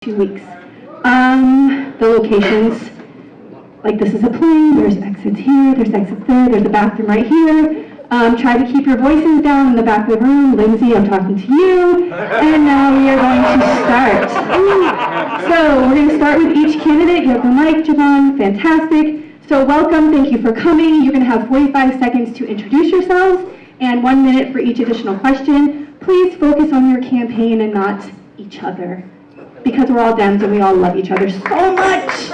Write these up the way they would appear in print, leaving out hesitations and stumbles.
2 weeks. The locations, like this is a plane, there's exits here, there's exits there, there's a bathroom right here. Try to keep your voices down in the back of the room. Lindsay, I'm talking to you. And now we are going to start. So we're going to start with each candidate. You have the mic, Joevhan, fantastic. So welcome, thank you for coming. You're going to have 45 seconds to introduce yourselves and 1 minute for each additional question. Please focus on your campaign and not each other, because we're all Dems and we all love each other so much.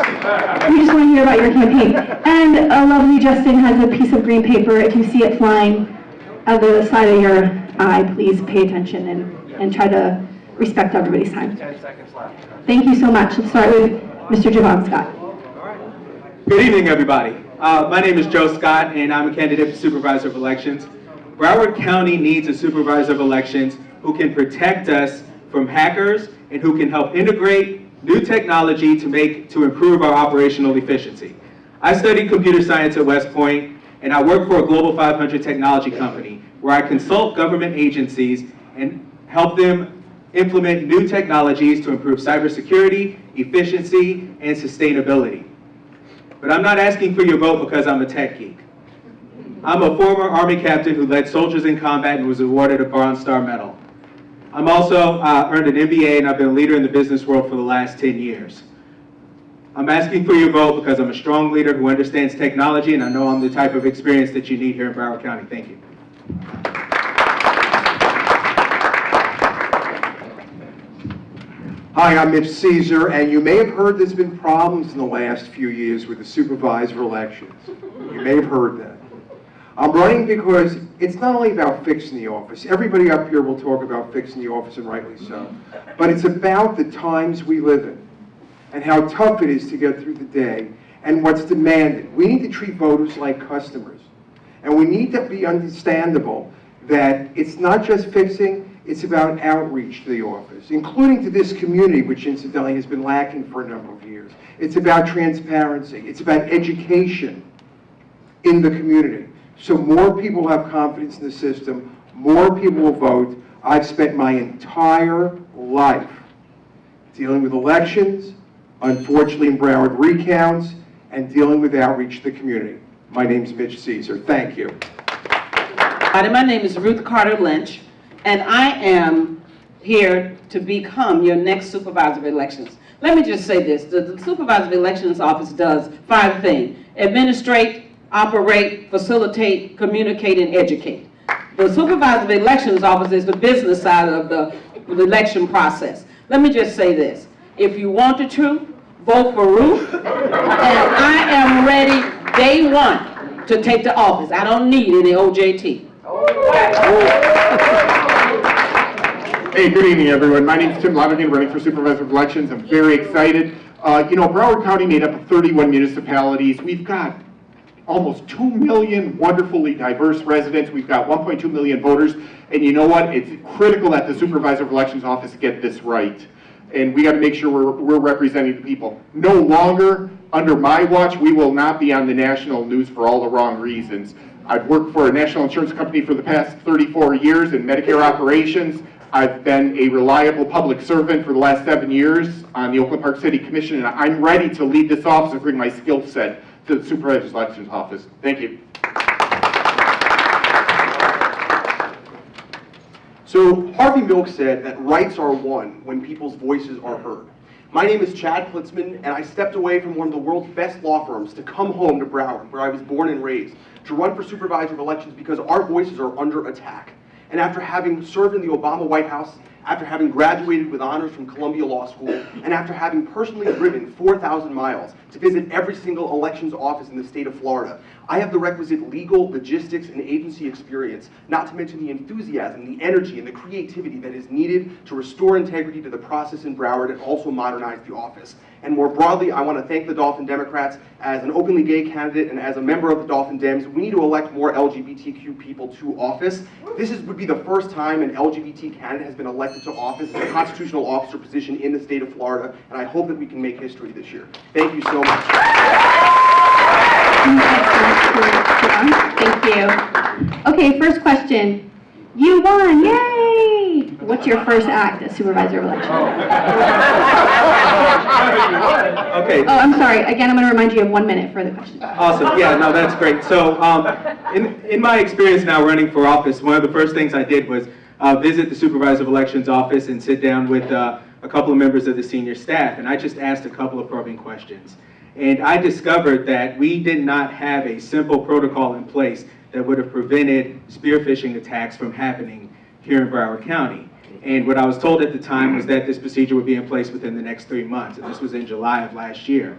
We just want to hear about your campaign. And lovely Justin has a piece of green paper. If you see it flying out the side of your eye, please pay attention and try to respect everybody's time. 10 seconds left. Thank you so much. Let's start with Mr. Joevhan Scott. Good evening, everybody. My name is Joe Scott, and I'm a candidate for Supervisor of Elections. Broward County needs a Supervisor of Elections who can protect us from hackers and who can help integrate new technology to improve our operational efficiency. I studied computer science at West Point, and I work for a Global 500 technology company where I consult government agencies and help them implement new technologies to improve cybersecurity, efficiency, and sustainability. But I'm not asking for your vote because I'm a tech geek. I'm a former Army captain who led soldiers in combat and was awarded a Bronze Star Medal. I'm also earned an MBA, and I've been a leader in the business world for the last 10 years. I'm asking for your vote because I'm a strong leader who understands technology, and I know I'm the type of experience that you need here in Broward County. Thank you. Hi, I'm Mitch Ceasar, and you may have heard there's been problems in the last few years with the supervisor elections. You may have heard that. I'm running because it's not only about fixing the office. Everybody up here will talk about fixing the office, and rightly so. But it's about the times we live in and how tough it is to get through the day and what's demanded. We need to treat voters like customers. And we need to be understandable that it's not just fixing, it's about outreach to the office, including to this community, which incidentally has been lacking for a number of years. It's about transparency. It's about education in the community. So more people have confidence in the system, more people will vote. I've spent my entire life dealing with elections, unfortunately in Broward recounts, and dealing with outreach to the community. My name's Mitch Ceasar. Thank you. Hi, my name is Ruth Carter-Lynch, and I am here to become your next Supervisor of Elections. Let me just say this. The Supervisor of Elections office does 5 things: administrate, operate, facilitate, communicate, and educate. The Supervisor of Elections office is the business side of the election process. Let me just say this. If you want the truth, vote for Ruth, and I am ready day one to take the office. I don't need any OJT. Hey, good evening, everyone. My name is Tim Lonergan, running for Supervisor of Elections. I'm very excited. Broward County made up of 31 municipalities. We've got almost 2 million wonderfully diverse residents. We've got 1.2 million voters. And you know what? It's critical that the Supervisor of Elections office get this right. And we got to make sure we're representing the people. No longer, under my watch, we will not be on the national news for all the wrong reasons. I've worked for a national insurance company for the past 34 years in Medicare operations. I've been a reliable public servant for the last 7 years on the Oakland Park City Commission, and I'm ready to lead this office and bring my skill set to the Supervisor of Elections office. Thank you. So Harvey Milk said that rights are won when people's voices are heard. My name is Chad Klitzman, and I stepped away from one of the world's best law firms to come home to Broward, where I was born and raised, to run for Supervisor of Elections because our voices are under attack. And after having served in the Obama White House, after having graduated with honors from Columbia Law School, and after having personally driven 4,000 miles to visit every single elections office in the state of Florida, I have the requisite legal, logistics, and agency experience, not to mention the enthusiasm, the energy, and the creativity that is needed to restore integrity to the process in Broward and also modernize the office. And more broadly, I want to thank the Dolphin Democrats. As an openly gay candidate and as a member of the Dolphin Dems, we need to elect more LGBTQ people to office. This would be the first time an LGBT candidate has been elected to office as a constitutional officer position in the state of Florida, and I hope that we can make history this year. Thank you so much. Thank you. Okay, first question. You won, yay! What's your first act as supervisor of election? Okay. Oh, I'm sorry. Again, I'm going to remind you of 1 minute for the question. Awesome. Yeah, no, that's great. So, in my experience now running for office, one of the first things I did was visit the Supervisor of Elections office and sit down with a couple of members of the senior staff, and I just asked a couple of probing questions. And I discovered that we did not have a simple protocol in place that would have prevented spear phishing attacks from happening here in Broward County. And what I was told at the time was that this procedure would be in place within the next 3 months, and this was in July of last year.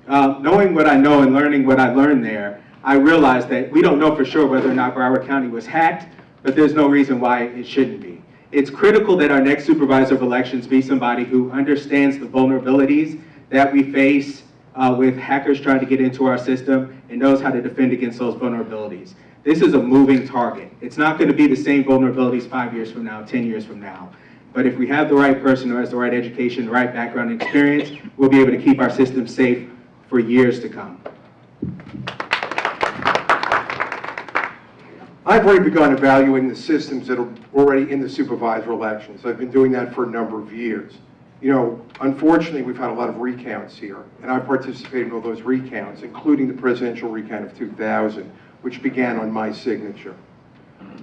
Knowing what I know and learning what I learned there, I realized that we don't know for sure whether or not Broward County was hacked, but there's no reason why it shouldn't be. It's critical that our next supervisor of elections be somebody who understands the vulnerabilities that we face with hackers trying to get into our system and knows how to defend against those vulnerabilities. This is a moving target. It's not going to be the same vulnerabilities 5 years from now, 10 years from now. But if we have the right person who has the right education, the right background and experience, we'll be able to keep our system safe for years to come. I've already begun evaluating the systems that are already in the supervisor elections. I've been doing that for a number of years. You know, unfortunately, we've had a lot of recounts here, and I participated in all those recounts, including the presidential recount of 2000, which began on my signature.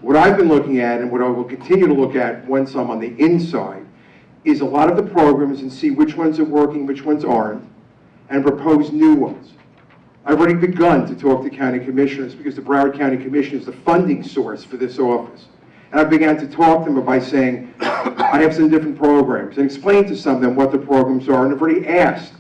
What I've been looking at, and what I will continue to look at once I'm on the inside, is a lot of the programs and see which ones are working, which ones aren't, and propose new ones. I've already begun to talk to county commissioners because the Broward County Commission is the funding source for this office. And I began to talk to them by saying, I have some different programs, and explain to some of them what the programs are, and I've already asked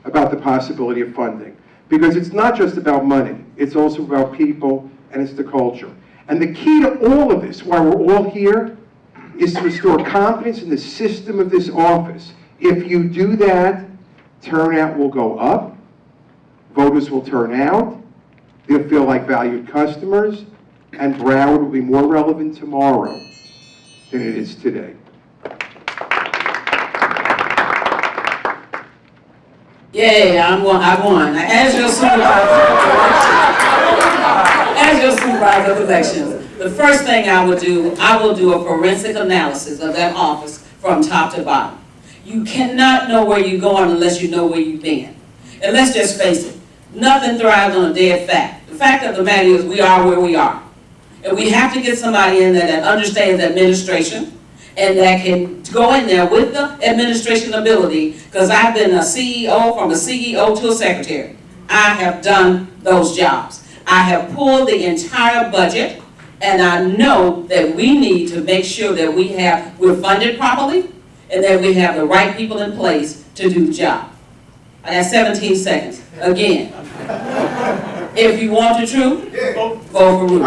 about the possibility of funding. Because it's not just about money, it's also about people, and it's the culture. And the key to all of this, why we're all here, is to restore confidence in the system of this office. If you do that, turnout will go up, voters will turn out, they'll feel like valued customers, and Broward will be more relevant tomorrow than it is today. Yay, I won. As your supervisor of elections, the first thing I will do a forensic analysis of that office from top to bottom. You cannot know where you're going unless you know where you've been. And let's just face it, nothing thrives on a dead fact. The fact of the matter is we are where we are. And we have to get somebody in there that understands administration and that can go in there with the administration ability, because I've been a CEO, from a CEO to a secretary. I have done those jobs. I have pulled the entire budget, and I know that we need to make sure that we're funded properly and that we have the right people in place to do the job. I got 17 seconds. Again, if you want the truth, vote for Ruth.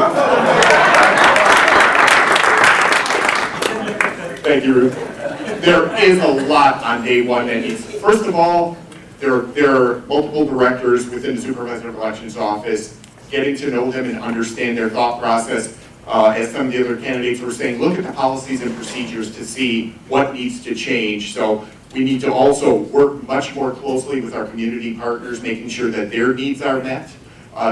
Thank you, Ruth. There is a lot on day one that needs. First of all, there are multiple directors within the Supervisor of Elections office. Getting to know them and understand their thought process. As some of the other candidates were saying, look at the policies and procedures to see what needs to change. So we need to also work much more closely with our community partners, making sure that their needs are met.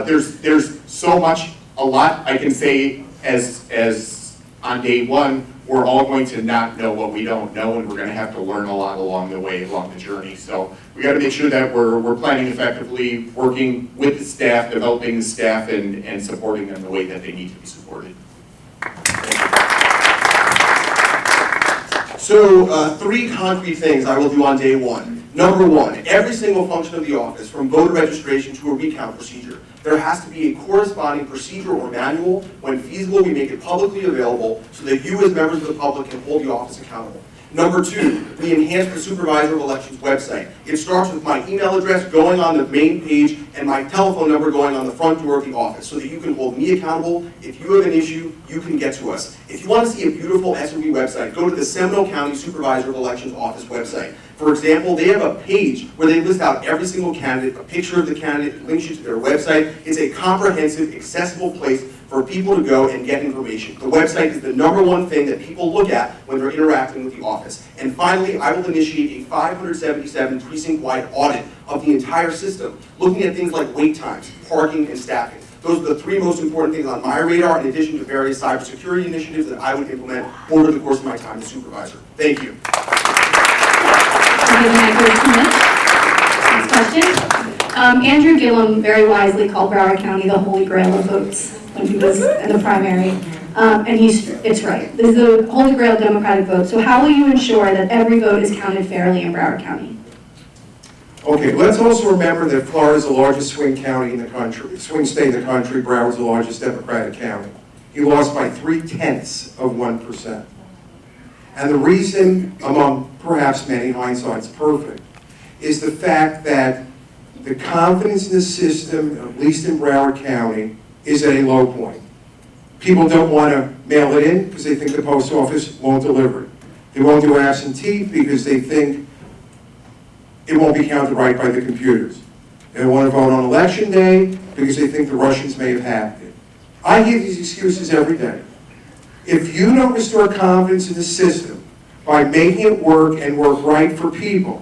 There's so much, a lot I can say as on day one. We're all going to not know what we don't know, and we're going to have to learn a lot along the way, along the journey. So we got to make sure that we're planning effectively, working with the staff, developing the staff, and supporting them the way that they need to be supported. So 3 concrete things I will do on day one. Number 1, every single function of the office, from voter registration to a recount procedure, there has to be a corresponding procedure or manual. When feasible, we make it publicly available so that you as members of the public can hold the office accountable. Number 2, we enhance the Supervisor of Elections website. It starts with my email address going on the main page and my telephone number going on the front door of the office so that you can hold me accountable. If you have an issue, you can get to us. If you want to see a beautiful SRB website, go to the Seminole County Supervisor of Elections office website. For example, they have a page where they list out every single candidate, a picture of the candidate, links you to their website. It's a comprehensive, accessible place for people to go and get information. The website is the #1 thing that people look at when they're interacting with the office. And finally, I will initiate a 577 precinct-wide audit of the entire system, looking at things like wait times, parking, and staffing. Those are the three most important things on my radar, in addition to various cybersecurity initiatives that I would implement over the course of my time as supervisor. Thank you. Next question. Andrew Gillum very wisely called Broward County the holy grail of votes when he was in the primary. And it's right. This is the holy grail of Democratic vote. So how will you ensure that every vote is counted fairly in Broward County? Okay, let's also remember that Florida is the largest swing county in the country, swing state in the country. Broward's the largest Democratic county. He lost by 0.3%. And the reason, among perhaps many, hindsight's perfect, is the fact that the confidence in the system, at least in Broward County, is at a low point. People don't want to mail it in because they think the post office won't deliver it. They won't do absentee because they think it won't be counted right by the computers. They don't want to vote on election day because they think the Russians may have hacked it. I hear these excuses every day. If you don't restore confidence in the system by making it work and work right for people,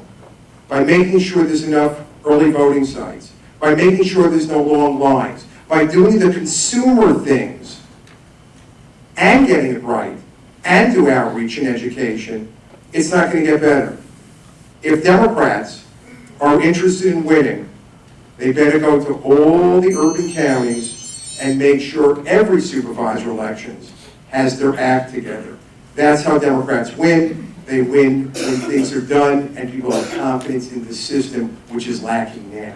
by making sure there's enough early voting sites, by making sure there's no long lines, by doing the consumer things and getting it right and do outreach and education, it's not going to get better. If Democrats are interested in winning, they better go to all the urban counties and make sure every supervisor elections has their act together. That's how Democrats win. They win when things are done and people have confidence in the system, which is lacking now.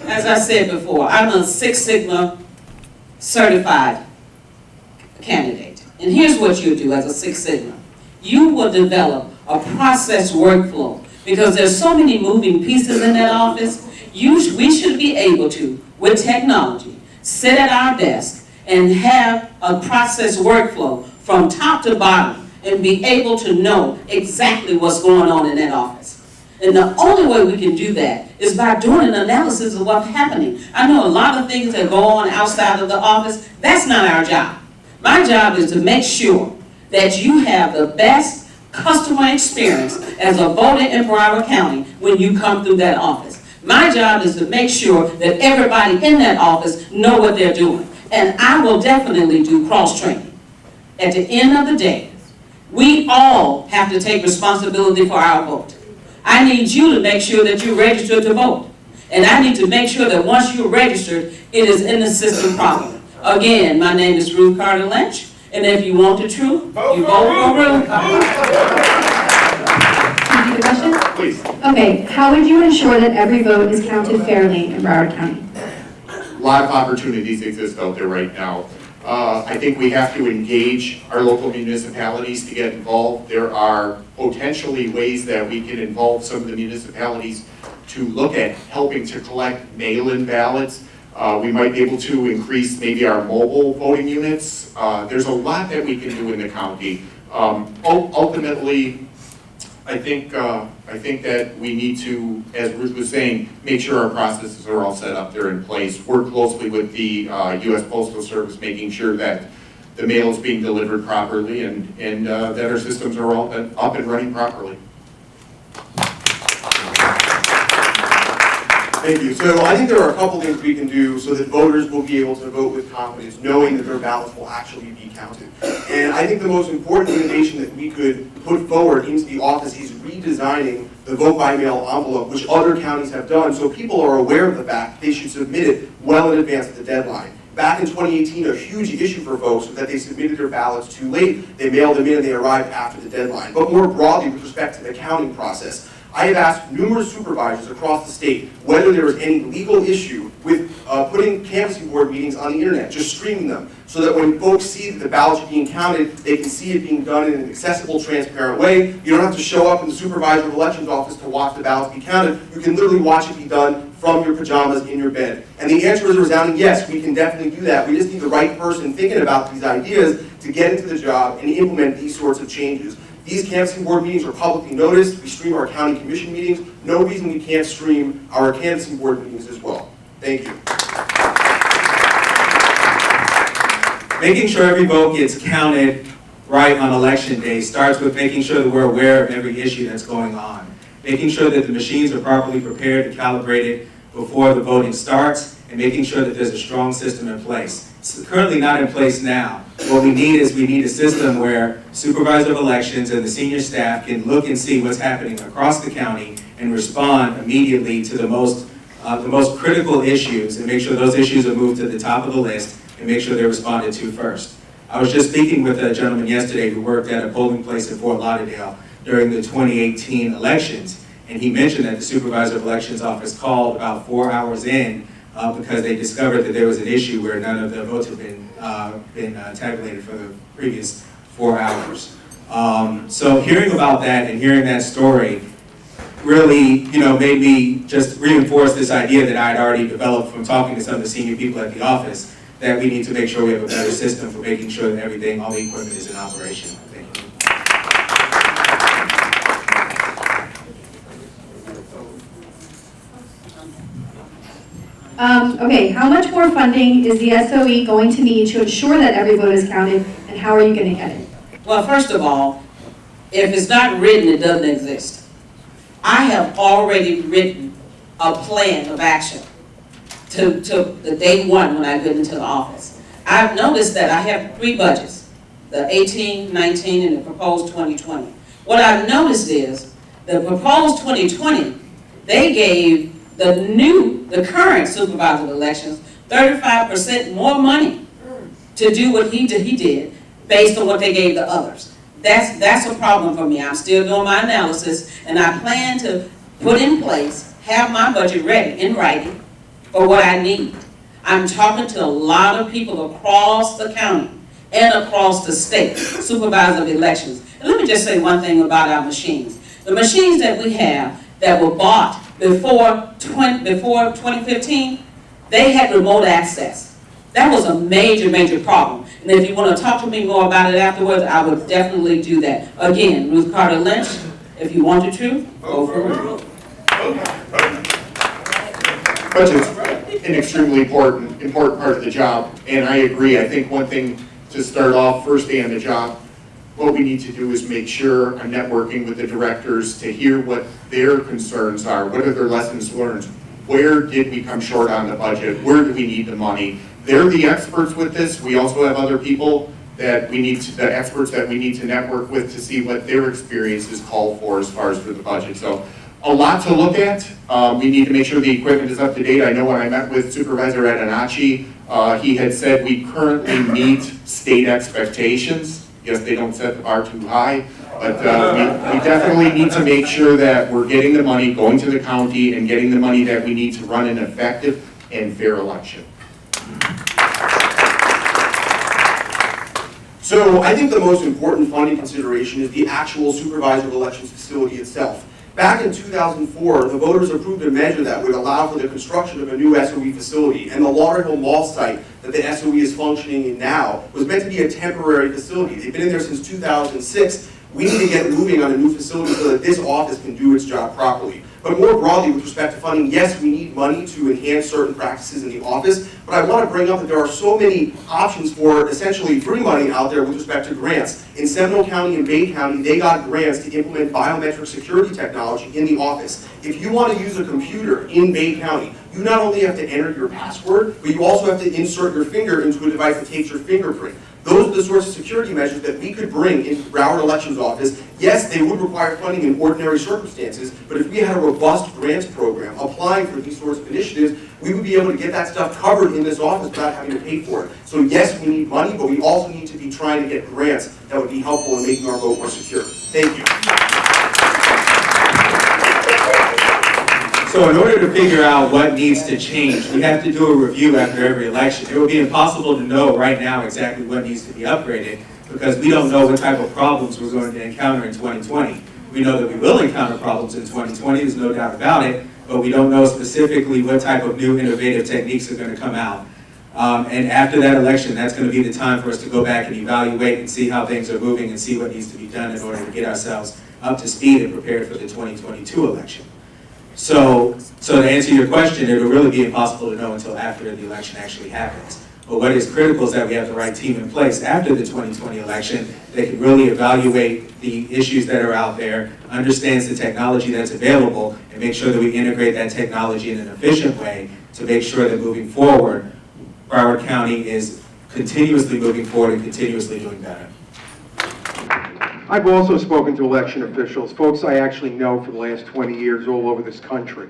As I said before, I'm a Six Sigma certified candidate. And here's what you do as a Six Sigma. You will develop a process workflow because there's so many moving pieces in that office. We should be able to, with technology, sit at our desk and have a process workflow from top to bottom and be able to know exactly what's going on in that office. And the only way we can do that is by doing an analysis of what's happening. I know a lot of things that go on outside of the office. That's not our job. My job is to make sure that you have the best customer experience as a voter in Broward County when you come through that office. My job is to make sure that everybody in that office know what they're doing. And I will definitely do cross-training. At the end of the day, we all have to take responsibility for our vote. I need you to make sure that you're registered to vote. And I need to make sure that once you're registered, it is in the system properly. Again, my name is Ruth Carter-Lynch, and if you want the truth, you vote for Ruth. Can you question? Please. Okay, how would you ensure that every vote is counted fairly in Broward County? A lot of opportunities exist out there right now. I think we have to engage our local municipalities to get involved. There are potentially ways that we can involve some of the municipalities to look at helping to collect mail-in ballots. We might be able to increase maybe our mobile voting units. There's a lot that we can do in the county. Ultimately, I think that we need to, as Ruth was saying, make sure our processes are all set up, they're in place, work closely with the U.S. Postal Service, making sure that the mail is being delivered properly and that our systems are all up and running properly. Thank you. So I think there are a couple things we can do so that voters will be able to vote with confidence, knowing that their ballots will actually be counted. And I think the most important innovation that we could put forward into the office is redesigning the vote by mail envelope, which other counties have done, so people are aware of the fact they should submit it well in advance of the deadline. Back in 2018, a huge issue for folks was that they submitted their ballots too late. They mailed them in and they arrived after the deadline. But more broadly, with respect to the counting process, I have asked numerous supervisors across the state whether there is any legal issue with putting canvassing board meetings on the internet, just streaming them, so that when folks see that the ballots are being counted, they can see it being done in an accessible, transparent way. You don't have to show up in the supervisor of elections office to watch the ballots be counted. You can literally watch it be done from your pajamas in your bed. And the answer is a resounding yes, we can definitely do that. We just need the right person thinking about these ideas to get into the job and implement these sorts of changes. These canvassing board meetings are publicly noticed. We stream our county commission meetings. No reason we can't stream our canvassing board meetings as well. Thank you. Making sure every vote gets counted right on election day starts with making sure that we're aware of every issue that's going on. making sure that the machines are properly prepared and calibrated before the voting starts, and making sure that there's a strong system in place. It's currently not in place now. What we need is a system where supervisor of elections and the senior staff can look and see what's happening across the county and respond immediately to the most critical issues, and make sure those issues are moved to the top of the list and make sure they're responded to first. I was just speaking with a gentleman yesterday who worked at a polling place in Fort Lauderdale during the 2018 elections, and he mentioned that the supervisor of elections office called about 4 hours in because they discovered that there was an issue where none of the votes had been tabulated for the previous 4 hours. So hearing about that and hearing that story really, made me just reinforce this idea that I had already developed from talking to some of the senior people at the office, that we need to make sure we have a better system for making sure that everything, all the equipment is in operation. Thank you. Okay, how much more funding is the SOE going to need to ensure that every vote is counted, and how are you going to get it? Well, first of all, if it's not written, it doesn't exist. I have already written a plan of action to the day one when I get into the office. I've noticed that I have 3 budgets, the 18, 19, and the proposed 2020. What I've noticed is the proposed 2020, they gave the current supervisor of elections 35% more money to do what he did based on what they gave the others. That's a problem for me. I'm still doing my analysis, and I plan to put in place, have my budget ready in writing for what I need. I'm talking to a lot of people across the county and across the state, supervisor of elections. And let me just say one thing about our machines. The machines that we have that were bought before 2015, they had remote access. That was a major, major problem. And if you want to talk to me more about it afterwards, I would definitely do that. Again, Ruth Carter-Lynch, if you want the truth, go for it. Budget's an extremely important part of the job, and I agree. I think one thing to start off, first day on the job, what we need to do is make sure I'm networking with the directors to hear what their concerns are, what are their lessons learned, where did we come short on the budget, where do we need the money. They're the experts with this. We also have other people that we need to, the experts that we need to network with to see what their experiences call for as far as for the budget. So a lot to look at. We need to make sure the equipment is up to date. I know when I met with Supervisor Adanachi, he had said we currently meet state expectations. Yes, they don't set the bar too high, but we definitely need to make sure that we're getting the money, going to the county, and getting the money that we need to run an effective and fair election. So I think the most important funding consideration is the actual supervisor of elections facility itself. Back in 2004, the voters approved a measure that would allow for the construction of a new SOE facility, and the Lauderdale Mall site that the SOE is functioning in now was meant to be a temporary facility. They've been in there since 2006. We need to get moving on a new facility so that this office can do its job properly. But more broadly, with respect to funding, yes, we need money to enhance certain practices in the office, but I want to bring up that there are so many options for essentially free money out there with respect to grants. In Seminole County and Bay County, they got grants to implement biometric security technology in the office. If you want to use a computer in Bay County, you not only have to enter your password, but you also have to insert your finger into a device that takes your fingerprint. Those are the sorts of security measures that we could bring into the Broward Elections Office. Yes, they would require funding in ordinary circumstances, but if we had a robust grants program applying for these sorts of initiatives, we would be able to get that stuff covered in this office without having to pay for it. So yes, we need money, but we also need to be trying to get grants that would be helpful in making our vote more secure. Thank you. So in order to figure out what needs to change, we have to do a review after every election. It would be impossible to know right now exactly what needs to be upgraded because we don't know what type of problems we're going to encounter in 2020. We know that we will encounter problems in 2020, there's no doubt about it, but we don't know specifically what type of new innovative techniques are going to come out. And after that election, that's going to be the time for us to go back and evaluate and see how things are moving and see what needs to be done in order to get ourselves up to speed and prepared for the 2022 election. So to answer your question, it will really be impossible to know until after the election actually happens. But what is critical is that we have the right team in place after the 2020 election that can really evaluate the issues that are out there, understands the technology that's available, and make sure that we integrate that technology in an efficient way to make sure that moving forward, Broward County is continuously moving forward and continuously doing better. I've also spoken to election officials, folks I actually know for the last 20 years all over this country.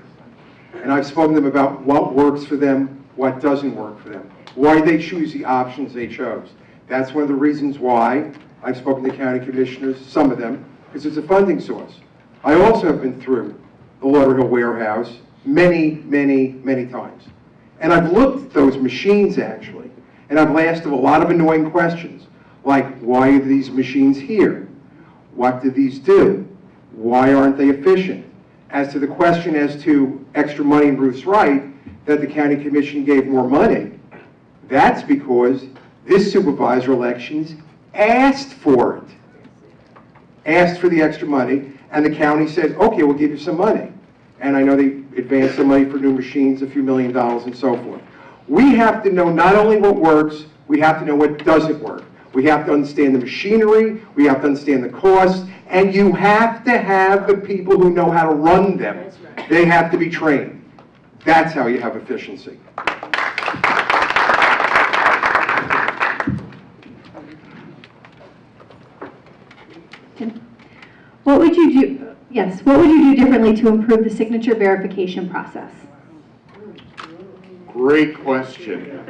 And I've spoken to them about what works for them, what doesn't work for them, why they choose the options they chose. That's one of the reasons why I've spoken to county commissioners, some of them, because it's a funding source. I also have been through the Lauderhill warehouse many, many, many times. And I've looked at those machines actually, and I've asked them a lot of annoying questions, like why are these machines here? What do these do? Why aren't they efficient? As to the question as to extra money in Ruth's right, that the county commission gave more money, that's because this supervisor elections asked for it. Asked for the extra money, and the county said, okay, we'll give you some money. And I know they advanced some money for new machines, a few $1 million and so forth. We have to know not only what works, we have to know what doesn't work. We have to understand the machinery, we have to understand the costs, and you have to have the people who know how to run them. They have to be trained. That's how you have efficiency. What would you do, yes, what would you do differently to improve the signature verification process? Great question.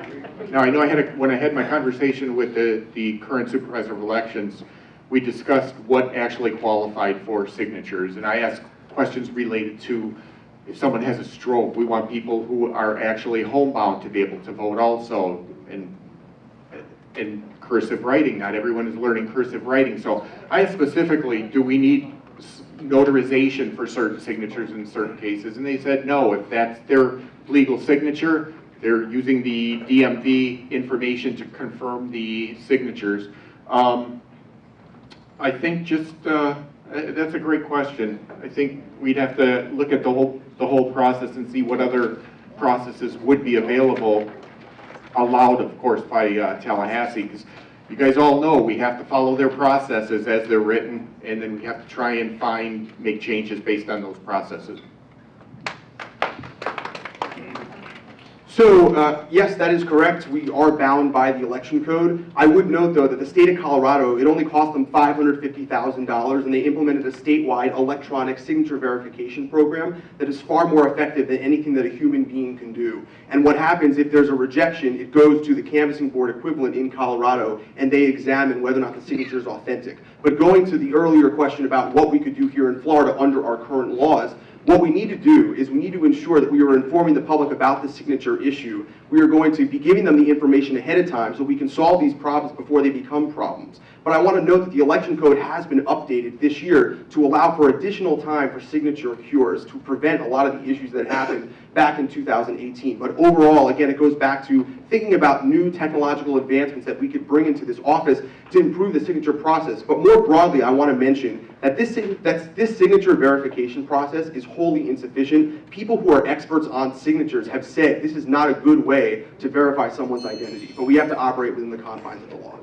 Now, I know when I had my conversation with the current supervisor of elections, we discussed what actually qualified for signatures, and I asked questions related to if someone has a stroke. We want people who are actually homebound to be able to vote also, and cursive writing. Not everyone is learning cursive writing. So I asked specifically, do we need notarization for certain signatures in certain cases? And they said no. If that's their legal signature, they're using the DMV information to confirm the signatures. I think just, that's a great question. I think we'd have to look at the whole process and see what other processes would be available, allowed, of course, by Tallahassee, because you guys all know we have to follow their processes as they're written, and then we have to try and make changes based on those processes. So, yes, that is correct. We are bound by the election code. I would note, though, that the state of Colorado, it only cost them $550,000, and they implemented a statewide electronic signature verification program that is far more effective than anything that a human being can do. And what happens if there's a rejection, it goes to the canvassing board equivalent in Colorado, and they examine whether or not the signature is authentic. But going to the earlier question about what we could do here in Florida under our current laws, what we need to do is we need to ensure that we are informing the public about the signature issue. We are going to be giving them the information ahead of time so we can solve these problems before they become problems. But I want to note that the election code has been updated this year to allow for additional time for signature cures to prevent a lot of the issues that happened back in 2018. But overall, again, it goes back to thinking about new technological advancements that we could bring into this office to improve the signature process. But more broadly, I want to mention that this signature verification process is wholly insufficient. People who are experts on signatures have said this is not a good way to verify someone's identity, but we have to operate within the confines of the law.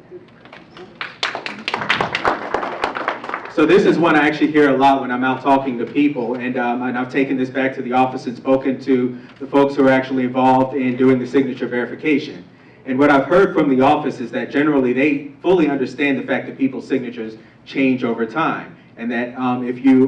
So this is one I actually hear a lot when I'm out talking to people, and I've taken this back to the office and spoken to the folks who are actually involved in doing the signature verification. And what I've heard from the office is that generally they fully understand the fact that people's signatures change over time, and that if you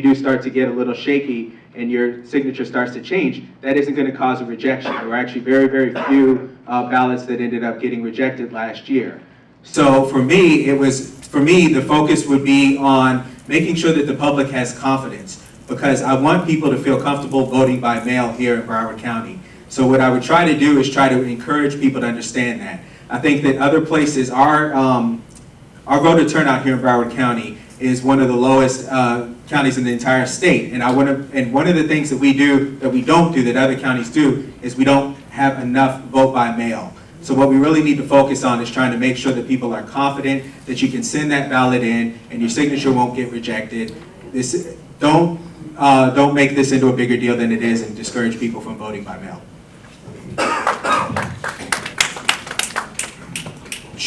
do start to get a little shaky and your signature starts to change, that isn't going to cause a rejection. There were actually very, very few ballots that ended up getting rejected last year. So for me, the focus would be on making sure that the public has confidence, because I want people to feel comfortable voting by mail here in Broward County. So what I would try to do is try to encourage people to understand that. I think that other places, our voter turnout here in Broward County is one of the lowest counties in the entire state. And one of the things that we don't do that other counties do is we don't have enough vote by mail. So what we really need to focus on is trying to make sure that people are confident that you can send that ballot in and your signature won't get rejected. Don't make this into a bigger deal than it is and discourage people from voting by mail.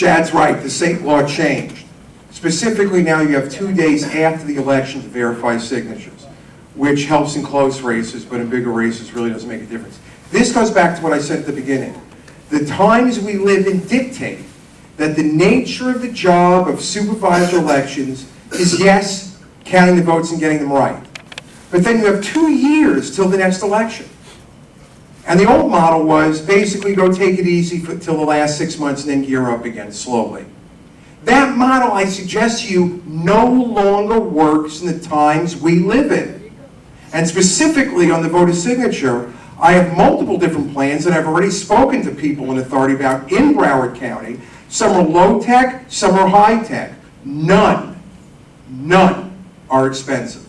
Chad's right, the state law changed. Specifically now you have 2 days after the election to verify signatures, which helps in close races, but in bigger races really doesn't make a difference. This goes back to what I said at the beginning. The times we live in dictate that the nature of the job of supervisor elections is, yes, counting the votes and getting them right. But then you have 2 years till the next election. And the old model was basically go take it easy till the last 6 months and then gear up again slowly. That model, I suggest to you, no longer works in the times we live in. And specifically on the voter signature, I have multiple different plans that I've already spoken to people in authority about in Broward County. Some are low-tech, some are high-tech. None are expensive.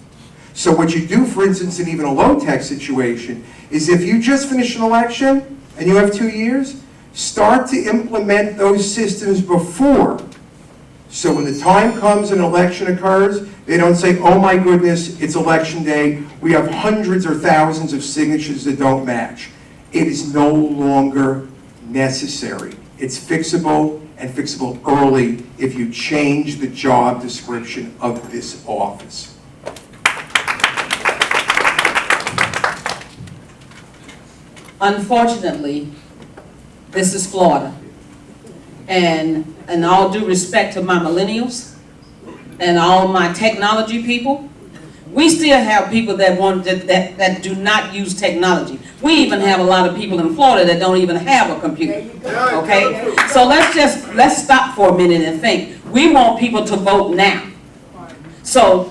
So what you do, for instance, in even a low-tech situation, is if you just finish an election and you have 2 years, start to implement those systems before. So when the time comes and an election occurs, they don't say, oh my goodness, it's election day, we have hundreds or thousands of signatures that don't match. It is no longer necessary. It's fixable and fixable early if you change the job description of this office. Unfortunately, this is Florida. And in all due respect to my millennials and all my technology people, we still have people that do not use technology. We even have a lot of people in Florida that don't even have a computer. Okay? So let's stop for a minute and think. We want people to vote now. So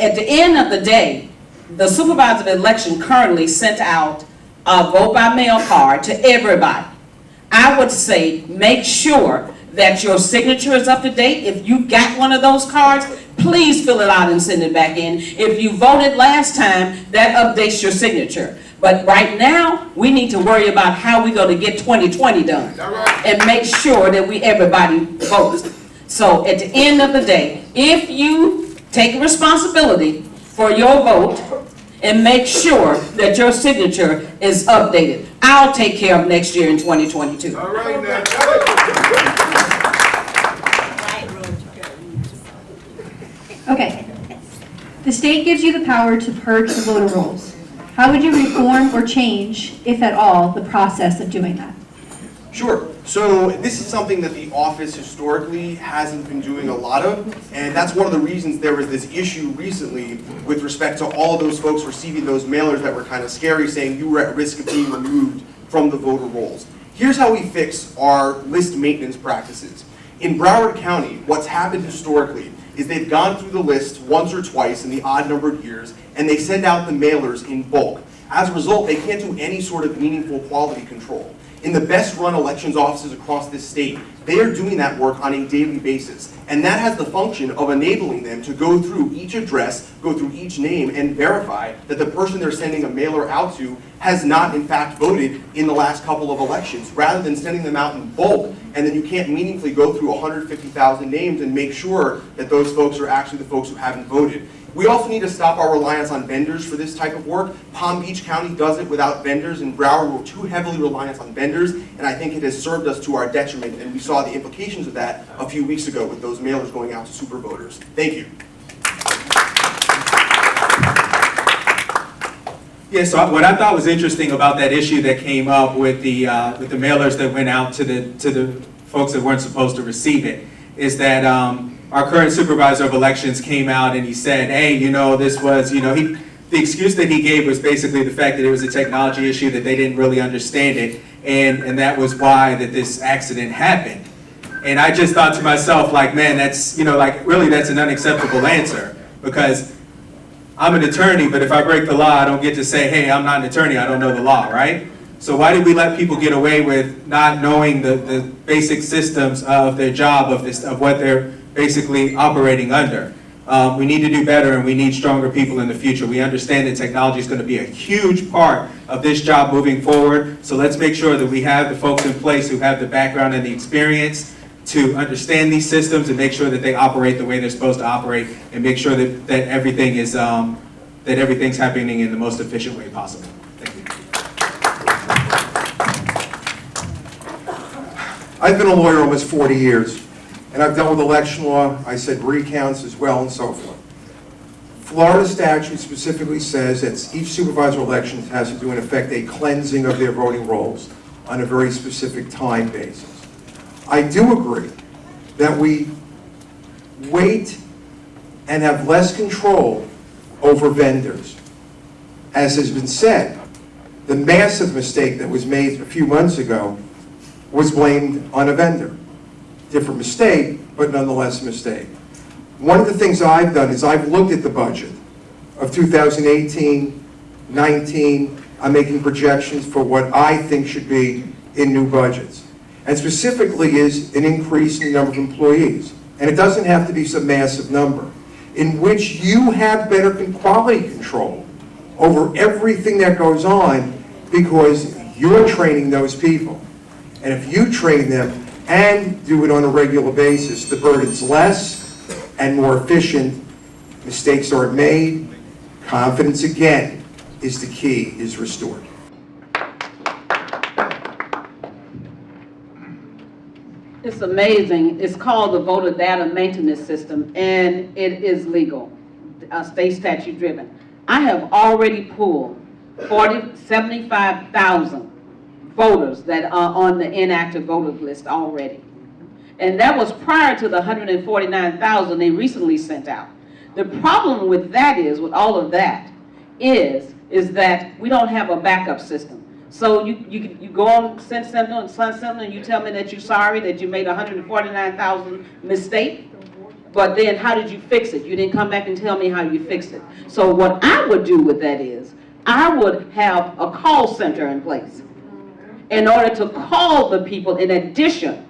at the end of the day, the supervisor of election currently sent out a vote by mail card to everybody. I would say make sure that your signature is up to date. If you got one of those cards, please fill it out and send it back in. If you voted last time, that updates your signature. But right now, we need to worry about how we're going to get 2020 done and make sure that everybody votes. So at the end of the day, if you take responsibility for your vote and make sure that your signature is updated, I'll take care of next year in 2022. All right, now. Okay. The state gives you the power to purge the voter rolls. How would you reform or change, if at all, the process of doing that? Sure. So this is something that the office historically hasn't been doing a lot of, and that's one of the reasons there was this issue recently with respect to all of those folks receiving those mailers that were kind of scary, saying you were at risk of being removed from the voter rolls. Here's how we fix our list maintenance practices. In Broward County, what's happened historically is they've gone through the list once or twice in the odd-numbered years, and they send out the mailers in bulk. As a result, they can't do any sort of meaningful quality control. In the best-run elections offices across this state, they are doing that work on a daily basis. And that has the function of enabling them to go through each address, go through each name, and verify that the person they're sending a mailer out to has not, in fact, voted in the last couple of elections, rather than sending them out in bulk, and then you can't meaningfully go through 150,000 names and make sure that those folks are actually the folks who haven't voted. We also need to stop our reliance on vendors for this type of work. Palm Beach County does it without vendors, and Broward we're too heavily reliant on vendors, and I think it has served us to our detriment, and we saw the implications of that a few weeks ago with those mailers going out to super voters. Thank you. Yeah, so what I thought was interesting about that issue that came up with the mailers that went out to the folks that weren't supposed to receive it is that our current supervisor of elections came out and he said, hey, you know, this was, you know, the excuse that he gave was basically the fact that it was a technology issue, that they didn't really understand it, and that was why that this accident happened. And I just thought to myself, like, man, that's, you know, like, really that's an unacceptable answer, because I'm an attorney, but if I break the law, I don't get to say, hey, I'm not an attorney, I don't know the law, right? So why did we let people get away with not knowing the basic systems of their job, of what they're basically operating under? We need to do better, and we need stronger people in the future. We understand that technology is going to be a huge part of this job moving forward, so let's make sure that we have the folks in place who have the background and the experience to understand these systems and make sure that they operate the way they're supposed to operate, and make sure that everything is that everything's happening in the most efficient way possible. Thank you. I've been a lawyer almost 40 years, and I've dealt with election law, I said recounts as well, and so forth. Florida statute specifically says that each supervisor election has to do, in effect, a cleansing of their voting rolls on a very specific time basis. I do agree that we wait and have less control over vendors. As has been said, the massive mistake that was made a few months ago was blamed on a vendor. Different mistake, but nonetheless a mistake. One of the things I've done is I've looked at the budget of 2018, 19. I'm making projections for what I think should be in new budgets. And specifically is an increase in the number of employees. And it doesn't have to be some massive number, in which you have better quality control over everything that goes on because you're training those people. And if you train them and do it on a regular basis, the burden's less and more efficient, mistakes aren't made, confidence again is the key, is restored. It's amazing. It's called the Voter Data Maintenance System, and it is legal, state statute driven. I have already pulled 75,000 voters that are on the inactive voter list already. And that was prior to the 149,000 they recently sent out. The problem with that is, with all of that, is that we don't have a backup system. So you go on, send something, and you tell me that you're sorry, that you made a 149,000 mistake, but then how did you fix it? You didn't come back and tell me how you fixed it. So what I would do with that is, I would have a call center in place in order to call the people in addition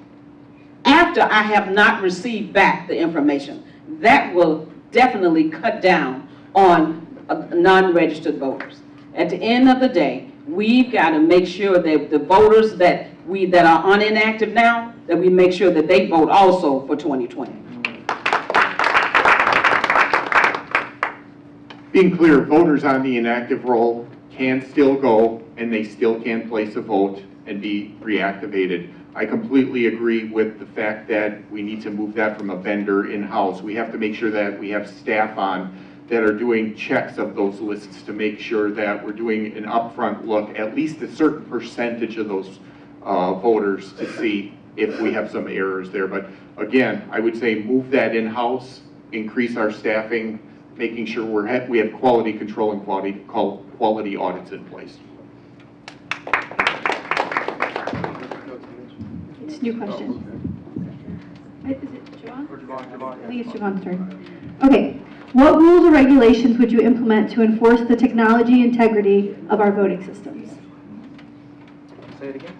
after I have not received back the information. That will definitely cut down on non-registered voters. At the end of the day, we've got to make sure that the voters that are on inactive now, that we make sure that they vote also for 2020. Being clear, voters on the inactive roll can still go and they still can place a vote and be reactivated. I completely agree with the fact that we need to move that from a vendor in-house. We have to make sure that we have staff on that are doing checks of those lists to make sure that we're doing an upfront look, at least a certain percentage of those voters, to see if we have some errors there. But again, I would say move that in-house, increase our staffing, making sure we have quality control and quality audits in place. It's a new question. Is it Joevhan? I think it's Joevhan's turn. Okay. What rules or regulations would you implement to enforce the technology integrity of our voting systems? Say it again.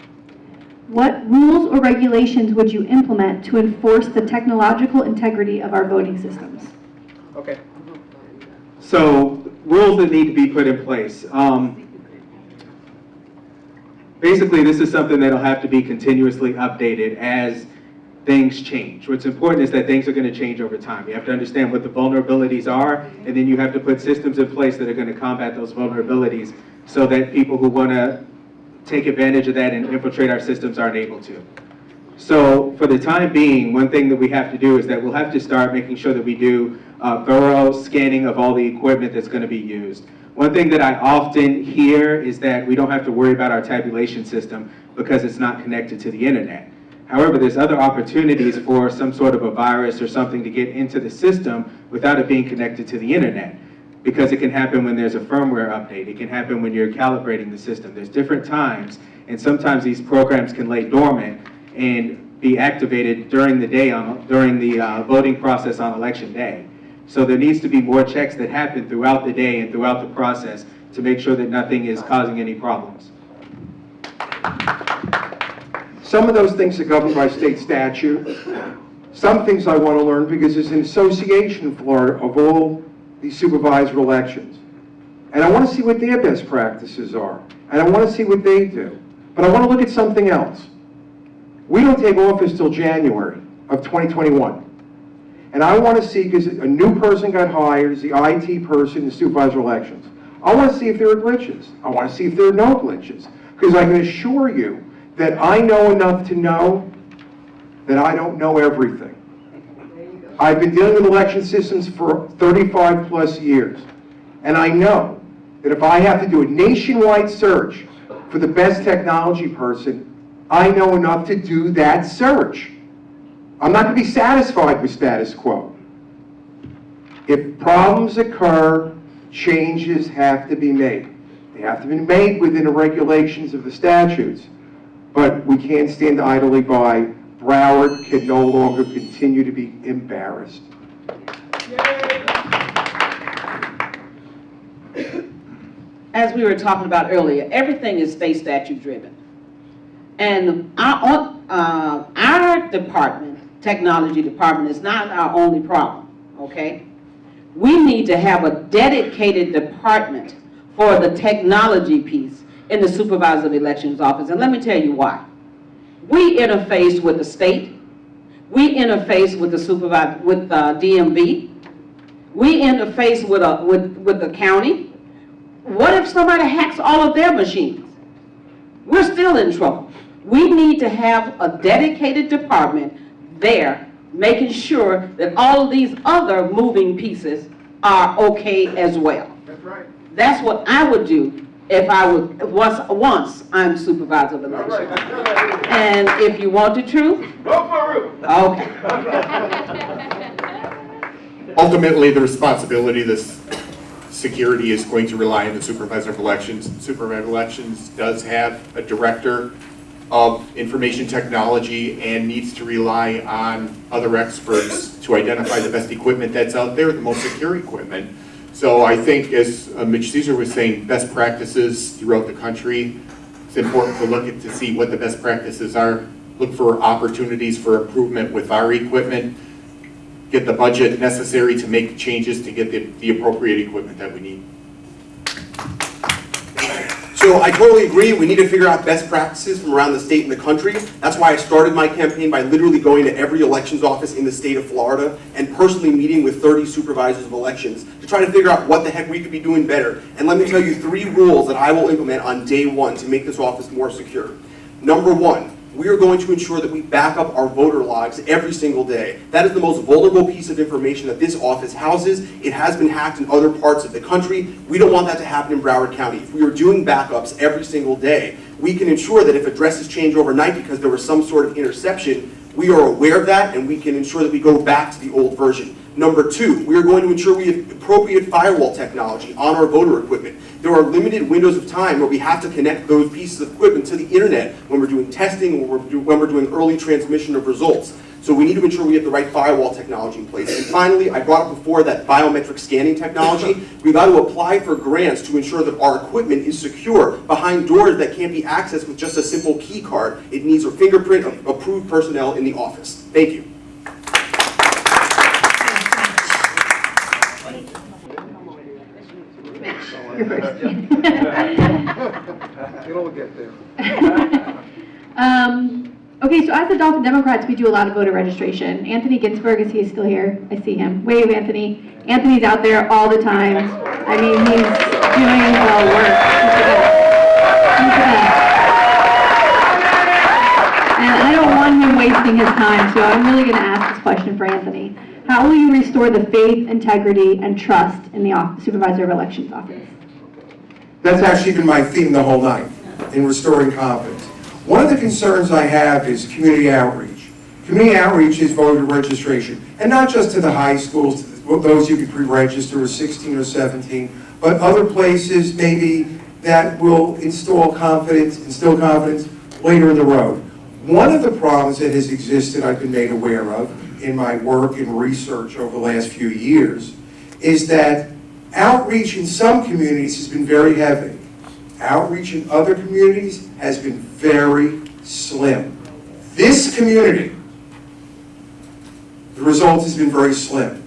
What rules or regulations would you implement to enforce the technological integrity of our voting systems? Okay. So, rules that need to be put in place. Basically, this is something that'll have to be continuously updated as things change. What's important is that things are going to change over time. You have to understand what the vulnerabilities are, and then you have to put systems in place that are going to combat those vulnerabilities so that people who want to take advantage of that and infiltrate our systems aren't able to. So for the time being, one thing that we have to do is that we'll have to start making sure that we do thorough scanning of all the equipment that's going to be used. One thing that I often hear is that we don't have to worry about our tabulation system because it's not connected to the internet. However, there's other opportunities for some sort of a virus or something to get into the system without it being connected to the internet, because it can happen when there's a firmware update. It can happen when you're calibrating the system. There's different times, and sometimes these programs can lay dormant and be activated during the day, during the voting process on election day. So there needs to be more checks that happen throughout the day and throughout the process to make sure that nothing is causing any problems. Some of those things are governed by state statute. Some things I want to learn because there's an association in Florida of all these supervisor elections. And I want to see what their best practices are. And I want to see what they do. But I want to look at something else. We don't take office till January of 2021. And I want to see, because a new person got hired as the IT person in supervisor elections. I want to see if there are glitches. I want to see if there are no glitches. Because I can assure you that I know enough to know that I don't know everything. I've been dealing with election systems for 35 plus years, and I know that if I have to do a nationwide search for the best technology person, I know enough to do that search. I'm not going to be satisfied with status quo. If problems occur, changes have to be made. They have to be made within the regulations of the statutes, but we can't stand idly by. Broward can no longer continue to be embarrassed. As we were talking about earlier, everything is state statute driven. And our department, technology department, is not our only problem, okay? We need to have a dedicated department for the technology piece in the Supervisor of Elections office, and let me tell you why. We interface with the state, we interface with the DMV, we interface with the county. What if somebody hacks all of their machines? We're still in trouble. We need to have a dedicated department there making sure that all of these other moving pieces are okay as well. That's right. That's what I would do if I would, once I'm supervisor of elections. And if you want the truth, Go for it. okay. Ultimately, the responsibility of this security is going to rely on the supervisor of elections. Supervisor of elections does have a director of information technology and needs to rely on other experts to identify the best equipment that's out there, the most secure equipment. So I think, as Mitch Ceasar was saying, best practices throughout the country. It's important to look at to see what the best practices are. Look for opportunities for improvement with our equipment. Get the budget necessary to make changes to get the appropriate equipment that we need. So I totally agree. We need to figure out best practices from around the state and the country. That's why I started my campaign by literally going to every elections office in the state of Florida and personally meeting with 30 supervisors of elections to try to figure out what the heck we could be doing better. And let me tell you 3 rules that I will implement on day 1 to make this office more secure. Number 1, we are going to ensure that we back up our voter logs every single day. That is the most vulnerable piece of information that this office houses. It has been hacked in other parts of the country. We don't want that to happen in Broward County. If we are doing backups every single day, we can ensure that if addresses change overnight because there was some sort of interception, we are aware of that and we can ensure that we go back to the old version. Number 2, we are going to ensure we have appropriate firewall technology on our voter equipment. There are limited windows of time where we have to connect those pieces of equipment to the internet when we're doing testing or when we're doing early transmission of results. So we need to ensure we have the right firewall technology in place. And finally, I brought up before that biometric scanning technology. We've got to apply for grants to ensure that our equipment is secure behind doors that can't be accessed with just a simple key card. It needs a fingerprint of approved personnel in the office. Thank you. You're first. It'll get there. Okay, so as the Dolphin Democrats, we do a lot of voter registration. Anthony Ginsberg, is he still here? I see him. Wave, Anthony. Anthony's out there all the time. I mean, he's doing the work. He's the best. And I don't want him wasting his time, so I'm really going to ask this question for Anthony. How will you restore the faith, integrity, and trust in the Supervisor of Elections office? That's actually been my theme the whole night, in restoring confidence. One of the concerns I have is community outreach. Community outreach is voter registration, and not just to the high schools, to those you can pre-register at 16 or 17, but other places maybe that will instill confidence later in the road. One of the problems that has existed, I've been made aware of in my work and research over the last few years, is that outreach in some communities has been very heavy. Outreach in other communities has been very slim. This community, the result has been very slim.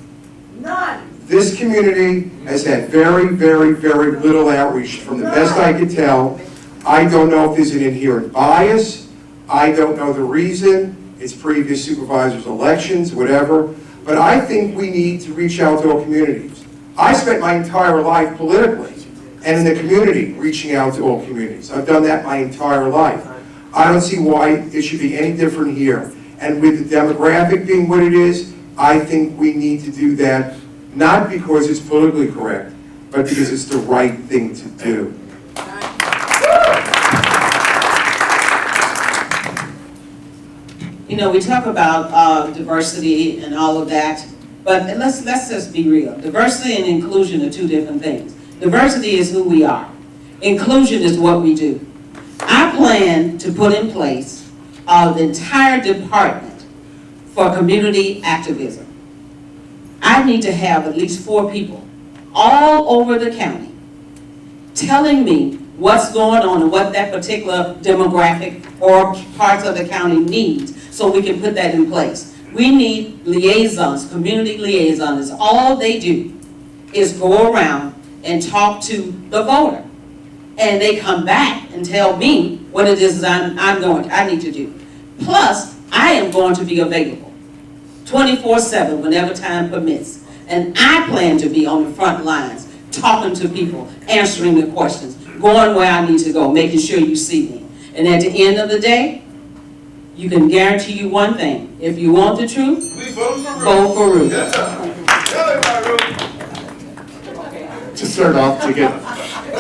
None. This community has had very, very, very little outreach from the best I could tell. I don't know if there's an inherent bias. I don't know the reason. It's previous supervisors' elections, whatever. But I think we need to reach out to all communities. I spent my entire life politically and in the community reaching out to all communities. I've done that my entire life. I don't see why it should be any different here. And with the demographic being what it is, I think we need to do that, not because it's politically correct, but because it's the right thing to do. You know, we talk about diversity and all of that, but let's just be real. Diversity and inclusion are two different things. Diversity is who we are. Inclusion is what we do. I plan to put in place an entire department for community activism. I need to have at least 4 people all over the county telling me what's going on and what that particular demographic or parts of the county needs so we can put that in place. We need liaisons, community liaisons. All they do is go around and talk to the voter. And they come back and tell me what it is I need to do. Plus, I am going to be available 24/7 whenever time permits. And I plan to be on the front lines, talking to people, answering the questions, going where I need to go, making sure you see me. And at the end of the day, you can guarantee you one thing. If you want the truth, vote for Ruth. To start off, to get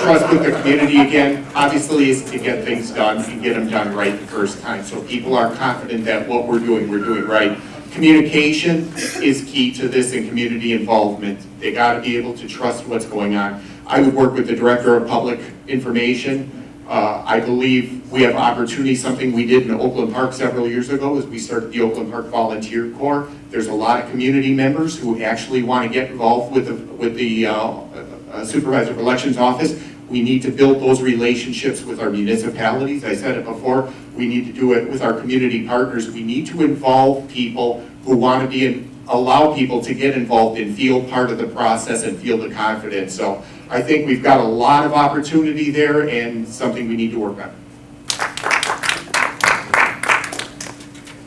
trust with the community again, obviously is to get things done and get them done right the first time. So people are confident that what we're doing right. Communication is key to this and community involvement. They gotta be able to trust what's going on. I would work with the Director of Public Information. I believe we have opportunity, something we did in Oakland Park several years ago is we started the Oakland Park Volunteer Corps. There's a lot of community members who actually want to get involved with the Supervisor of Elections Office. We need to build those relationships with our municipalities. I said it before, we need to do it with our community partners. We need to involve people who want to allow people to get involved and feel part of the process and feel the confidence. So I think we've got a lot of opportunity there and something we need to work on.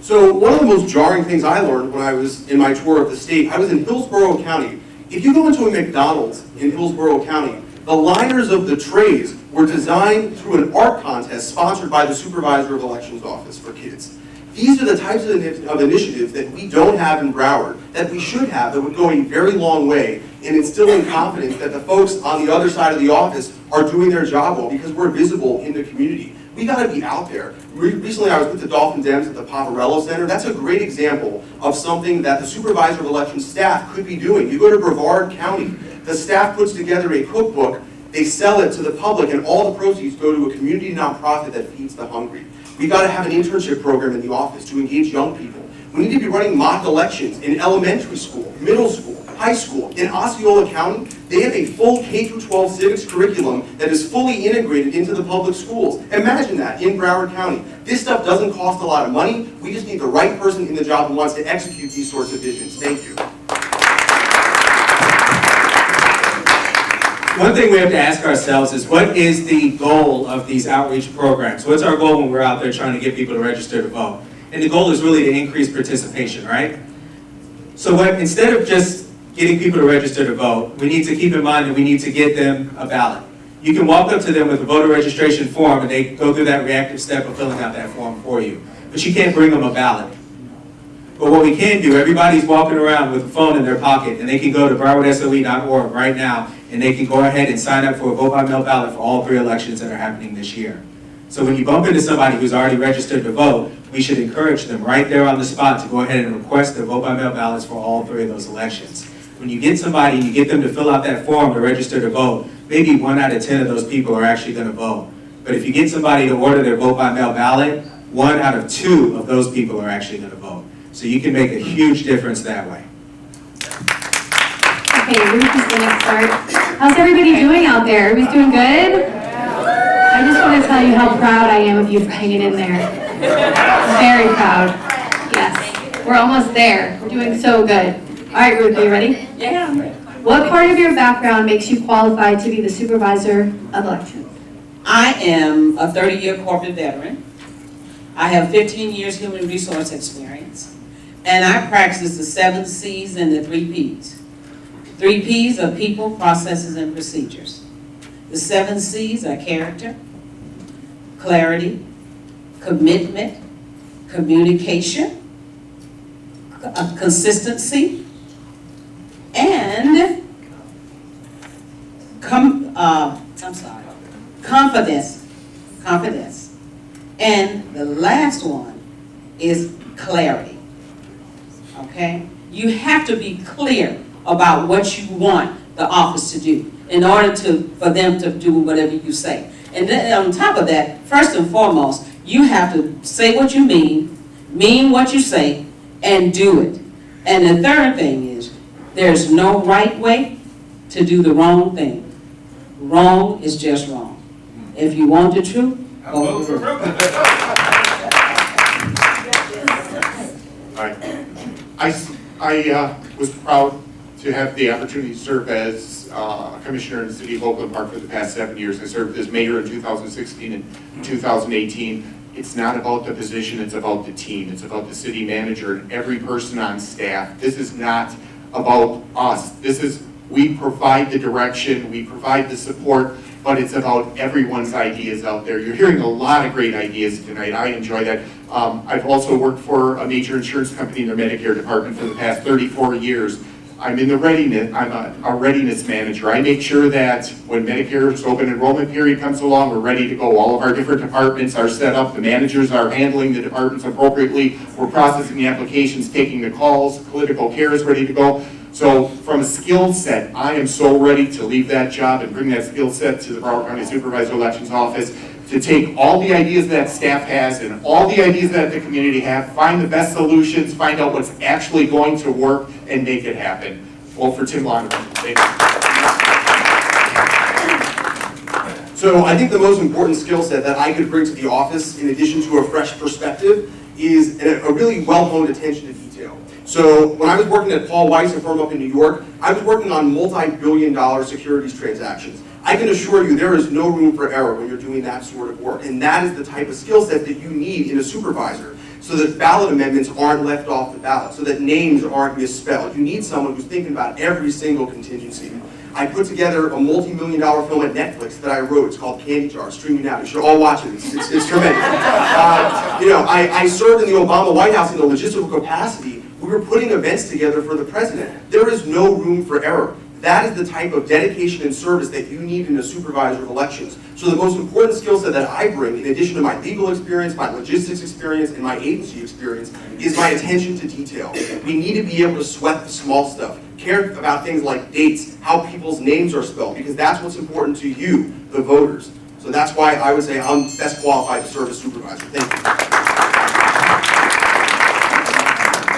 So one of the most jarring things I learned when I was in my tour of the state, I was in Hillsborough County. If you go into a McDonald's in Hillsborough County, the liners of the trays were designed through an art contest sponsored by the Supervisor of Elections Office for kids. These are the types of initiatives that we don't have in Broward, that we should have, that would go a very long way in instilling confidence that the folks on the other side of the office are doing their job well because we're visible in the community. We gotta be out there. Recently I was with the Dolphin Dems at the Pavarello Center. That's a great example of something that the Supervisor of Elections staff could be doing. You go to Broward County, the staff puts together a cookbook, they sell it to the public, and all the proceeds go to a community nonprofit that feeds the hungry. We gotta have an internship program in the office to engage young people. We need to be running mock elections in elementary school, middle school, high school. In Osceola County, they have a full K-12 civics curriculum that is fully integrated into the public schools. Imagine that in Broward County. This stuff doesn't cost a lot of money. We just need the right person in the job who wants to execute these sorts of visions. Thank you. One thing we have to ask ourselves is, what is the goal of these outreach programs? What's our goal when we're out there trying to get people to register to vote? And the goal is really to increase participation, right? So instead of just getting people to register to vote, we need to keep in mind that we need to get them a ballot. You can walk up to them with a voter registration form and they go through that reactive step of filling out that form for you. But you can't bring them a ballot. But what we can do, everybody's walking around with a phone in their pocket and they can go to browardsoe.org right now and they can go ahead and sign up for a vote-by-mail ballot for all 3 elections that are happening this year. So when you bump into somebody who's already registered to vote, we should encourage them right there on the spot to go ahead and request their vote-by-mail ballots for all 3 of those elections. When you get somebody and you get them to fill out that form to register to vote, maybe 1 out of 10 of those people are actually going to vote. But if you get somebody to order their vote-by-mail ballot, 1 out of 2 of those people are actually going to vote. So you can make a huge difference that way. Okay, Ruth is going to start. How's everybody doing out there? Everybody's doing good? I just want to tell you how proud I am of you for hanging in there. Very proud. Yes, we're almost there. We're doing so good. All right, Ruth, are you ready? Yeah. What part of your background makes you qualified to be the Supervisor of Elections? I am a 30-year corporate veteran. I have 15 years human resource experience. And I practice the 7 C's and the 3 P's. 3 P's are people, processes, and procedures. The 7 C's are character, clarity, commitment, communication, consistency, and confidence. And the last one is clarity. Okay? You have to be clear about what you want the office to do in order for them to do whatever you say. And then on top of that, first and foremost, you have to say what you mean what you say, and do it. And the third thing is, there's no right way to do the wrong thing. Wrong is just wrong. If you want the truth, vote for Ruth. I was proud to have the opportunity to serve as commissioner in the city of Oakland Park for the past 7 years. I served as mayor in 2016 and 2018. It's not about the position, it's about the team. It's about the city manager and every person on staff. This is not about us. We provide the direction, we provide the support, but it's about everyone's ideas out there. You're hearing a lot of great ideas tonight. I enjoy that. I've also worked for a major insurance company in their Medicare department for the past 34 years. I'm in the readiness, I'm a readiness manager. I make sure that when Medicare's open enrollment period comes along, we're ready to go. All of our different departments are set up, the managers are handling the departments appropriately, we're processing the applications, taking the calls, political care is ready to go. So from a skill set, I am so ready to leave that job and bring that skill set to the Broward County Supervisor Elections Office to take all the ideas that staff has and all the ideas that the community have, find the best solutions, find out what's actually going to work, and make it happen. Vote for Tim Lonergan. Thank you. So I think the most important skill set that I could bring to the office, in addition to a fresh perspective, is a really well-honed attention to detail. So when I was working at Paul Weiss, a firm up in New York, I was working on multi-billion-dollar securities transactions. I can assure you there is no room for error when you're doing that sort of work, and that is the type of skill set that you need in a supervisor, so that ballot amendments aren't left off the ballot, so that names aren't misspelled. You need someone who's thinking about every single contingency. I put together a multi-million-dollar film at Netflix that I wrote. It's called Candy Jar, streaming out. You should all watch it. It's tremendous. I served in the Obama White House in a logistical capacity. We were putting events together for the president. There is no room for error. That is the type of dedication and service that you need in a supervisor of elections. So the most important skill set that I bring, in addition to my legal experience, my logistics experience, and my agency experience, is my attention to detail. We need to be able to sweat the small stuff, care about things like dates, how people's names are spelled, because that's what's important to you, the voters. So that's why I would say I'm best qualified to serve as supervisor. Thank you.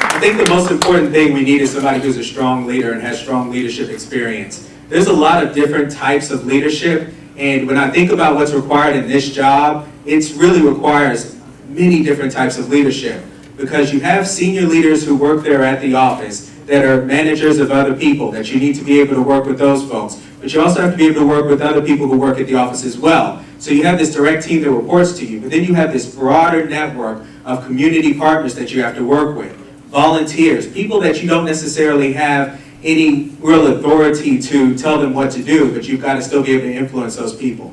I think the most important thing we need is somebody who's a strong leader and has strong leadership experience. There's a lot of different types of leadership, and when I think about what's required in this job, it really requires many different types of leadership, because you have senior leaders who work there at the office that are managers of other people, that you need to be able to work with those folks, but you also have to be able to work with other people who work at the office as well. So you have this direct team that reports to you, but then you have this broader network of community partners that you have to work with. Volunteers, people that you don't necessarily have any real authority to tell them what to do, but you've got to still be able to influence those people.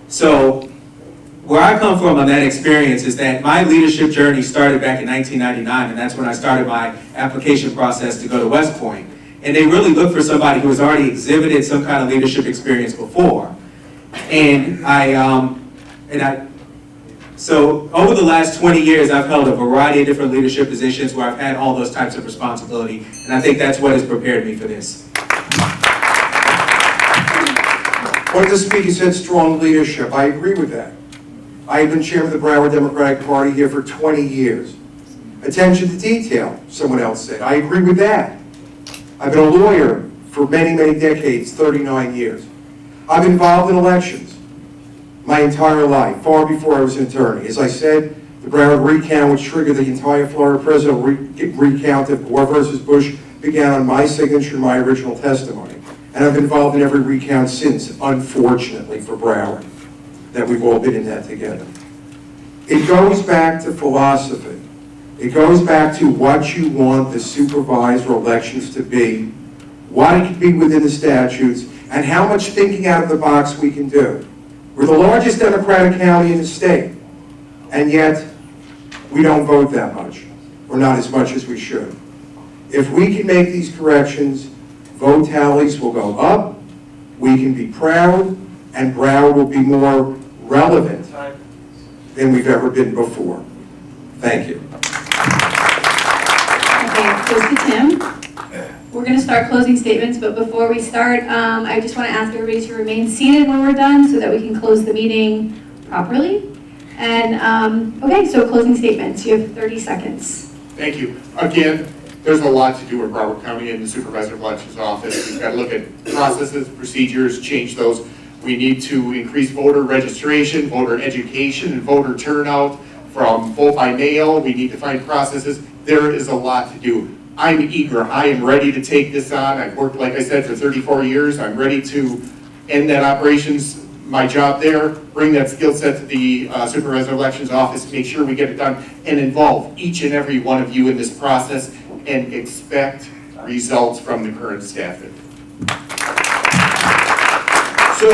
So where I come from on that experience is that my leadership journey started back in 1999, and that's when I started my application process to go to West Point. And they really looked for somebody who has already exhibited some kind of leadership experience before. So over the last 20 years, I've held a variety of different leadership positions where I've had all those types of responsibility, and I think that's what has prepared me for this. One of the speakers said strong leadership. I agree with that. I have been chairman of the Broward Democratic Party here for 20 years. Attention to detail, someone else said. I agree with that. I've been a lawyer for many, many decades, 39 years. I've been involved in elections my entire life, far before I was an attorney. As I said, the Broward recount, which triggered the entire Florida presidential recount of Gore versus Bush, began on my signature and my original testimony. And I've been involved in every recount since, unfortunately for Broward, that we've all been in that together. It goes back to philosophy. It goes back to what you want the supervisor elections to be, what it can be within the statutes, and how much thinking out of the box we can do. We're the largest Democratic county in the state, and yet we don't vote that much, or not as much as we should. If we can make these corrections, vote tallies will go up, we can be proud, and Broward will be more relevant than we've ever been before. Thank you. Okay, it goes to Tim. We're going to start closing statements, but before we start, I just want to ask everybody to remain seated when we're done so that we can close the meeting properly. And, okay, so closing statements. You have 30 seconds. Thank you. Again, there's a lot to do in Broward County in the Supervisor of Elections office. We've got to look at processes, procedures, change those. We need to increase voter registration, voter education, and voter turnout from vote by mail. We need to find processes. There is a lot to do. I'm eager. I am ready to take this on. I've worked, like I said, for 34 years. I'm ready to end that operations, my job there, bring that skill set to the Supervisor of Elections office, make sure we get it done, and involve each and every one of you in this process, and expect results from the current staffing. So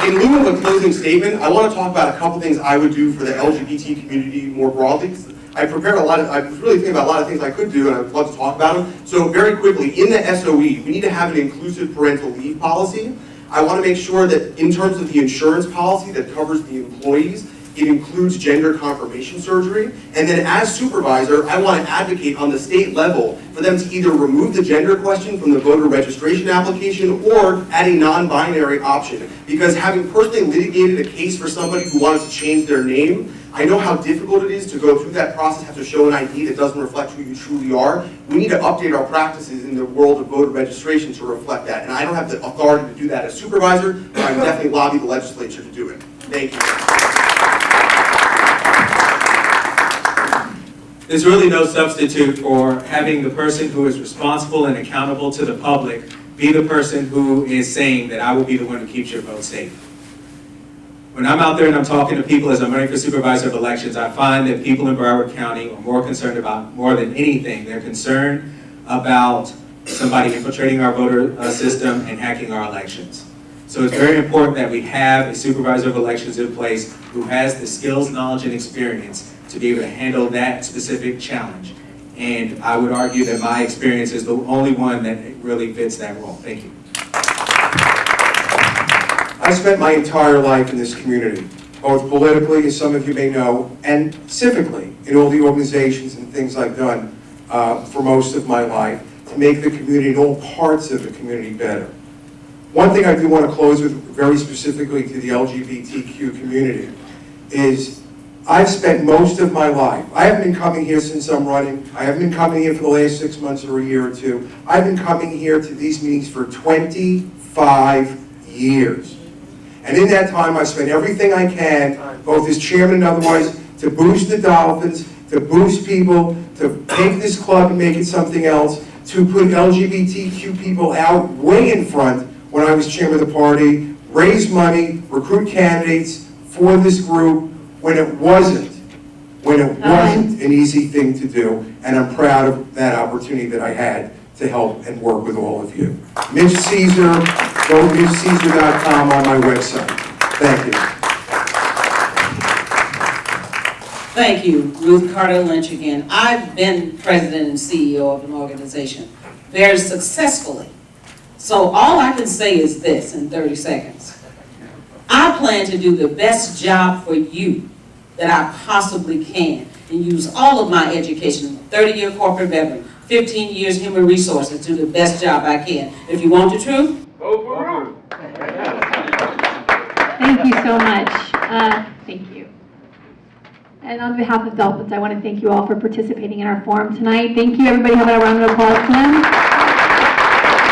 in lieu of a closing statement, I want to talk about a couple things I would do for the LGBT community more broadly. I prepared I was really thinking about a lot of things I could do, and I'd love to talk about them. So very quickly, in the SOE, we need to have an inclusive parental leave policy. I want to make sure that in terms of the insurance policy that covers the employees, it includes gender confirmation surgery. And then as supervisor, I want to advocate on the state level for them to either remove the gender question from the voter registration application or add a non-binary option. Because having personally litigated a case for somebody who wanted to change their name, I know how difficult it is to go through that process, have to show an ID that doesn't reflect who you truly are. We need to update our practices in the world of voter registration to reflect that. And I don't have the authority to do that as supervisor, but I would definitely lobby the legislature to do it. Thank you. There's really no substitute for having the person who is responsible and accountable to the public be the person who is saying that I will be the one who keeps your vote safe. When I'm out there and I'm talking to people as I'm running for supervisor of elections, I find that people in Broward County are more concerned about, more than anything, they're concerned about somebody infiltrating our voter system and hacking our elections. So it's very important that we have a supervisor of elections in place who has the skills, knowledge, and experience to be able to handle that specific challenge. And I would argue that my experience is the only one that really fits that role. Thank you. I spent my entire life in this community, both politically, as some of you may know, and civically, in all the organizations and things I've done for most of my life to make the community and all parts of the community better. One thing I do want to close with very specifically to the LGBTQ community is I've spent most of my life, I haven't been coming here since I'm running, I haven't been coming here for the last 6 months or a year or two, I've been coming here to these meetings for 25 years. And in that time, I spent everything I can, both as chairman and otherwise, to boost the Dolphins, to boost people, to take this club and make it something else, to put LGBTQ people out way in front when I was chairman of the party, raise money, recruit candidates for this group when it wasn't an easy thing to do. And I'm proud of that opportunity that I had to help and work with all of you. Mitch Ceasar, go to MitchCeasar.com on my website. Thank you. Thank you, Ruth Carter-Lynch again. I've been president and CEO of an organization very successfully. So all I can say is this in 30 seconds. I plan to do the best job for you that I possibly can and use all of my education, 30-year corporate veteran, 15 years human resources, to do the best job I can. If you want the truth, Vote for Ruth. Thank you so much. Thank you. And on behalf of Dolphins, I want to thank you all for participating in our forum tonight. Thank you, everybody. Have a round of applause for them.